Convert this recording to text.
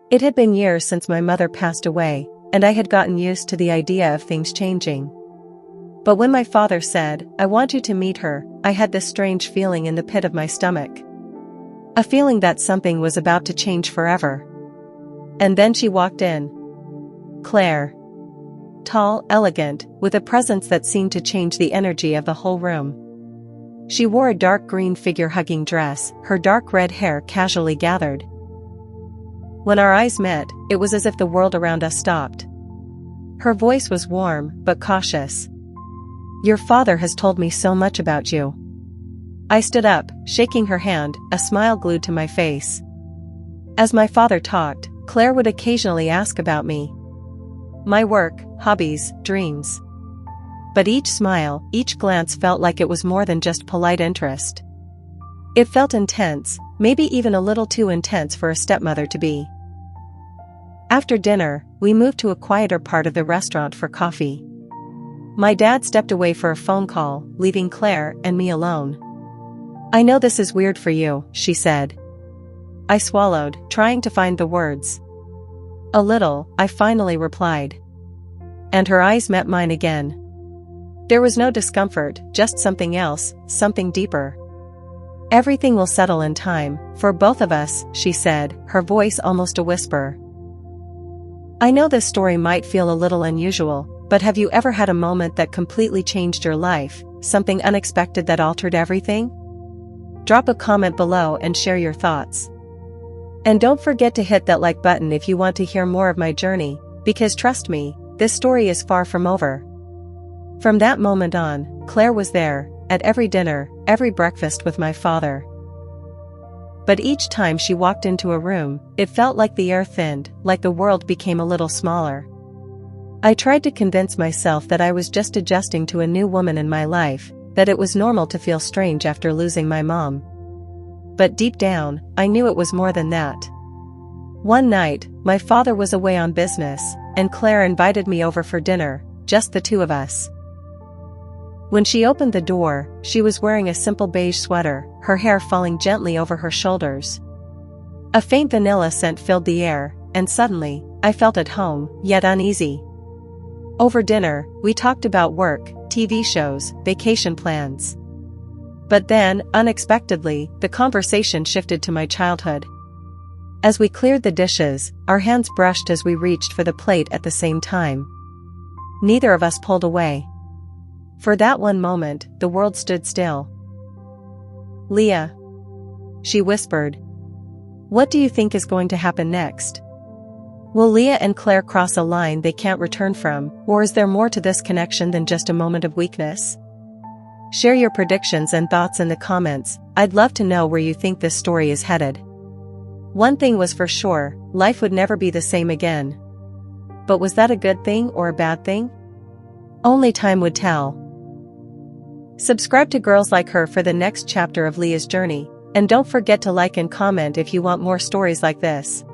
It had been years since my mother passed away, and I had gotten used to the idea of things changing. But when my father said, "I want you to meet her," I had this strange feeling in the pit of my stomach. A feeling that something was about to change forever. And then she walked in. Claire. Tall, elegant, with a presence that seemed to change the energy of the whole room. She wore a dark green figure-hugging dress, her dark red hair casually gathered. When our eyes met, it was as if the world around us stopped. Her voice was warm, but cautious. "Your father has told me so much about you." I stood up, shaking her hand, a smile glued to my face. As my father talked, Claire would occasionally ask about me. My work, hobbies, dreams. But each smile, each glance felt like it was more than just polite interest. It felt intense, maybe even a little too intense for a stepmother to be. After dinner, we moved to a quieter part of the restaurant for coffee. My dad stepped away for a phone call, leaving Claire and me alone. "I know this is weird for you," she said. I swallowed, trying to find the words. "A little," I finally replied. And her eyes met mine again. There was no discomfort, just something else, something deeper. "Everything will settle in time, for both of us," she said, her voice almost a whisper. I know this story might feel a little unusual, but have you ever had a moment that completely changed your life, something unexpected that altered everything? Drop a comment below and share your thoughts. And don't forget to hit that like button if you want to hear more of my journey, because trust me, this story is far from over. From that moment on, Claire was there, at every dinner, every breakfast with my father. But each time she walked into a room, it felt like the air thinned, like the world became a little smaller. I tried to convince myself that I was just adjusting to a new woman in my life, that it was normal to feel strange after losing my mom. But deep down, I knew it was more than that. One night, my father was away on business, and Claire invited me over for dinner, just the two of us. When she opened the door, she was wearing a simple beige sweater, her hair falling gently over her shoulders. A faint vanilla scent filled the air, and suddenly, I felt at home, yet uneasy. Over dinner, we talked about work, TV shows, vacation plans. But then, unexpectedly, the conversation shifted to my childhood. As we cleared the dishes, our hands brushed as we reached for the plate at the same time. Neither of us pulled away. For that one moment, the world stood still. "Leah," she whispered. "What do you think is going to happen next? Will Leah and Claire cross a line they can't return from, or is there more to this connection than just a moment of weakness?" Share your predictions and thoughts in the comments. I'd love to know where you think this story is headed. One thing was for sure, life would never be the same again. But was that a good thing or a bad thing? Only time would tell. Subscribe to Girls Like Her for the next chapter of Leah's journey, and don't forget to like and comment if you want more stories like this.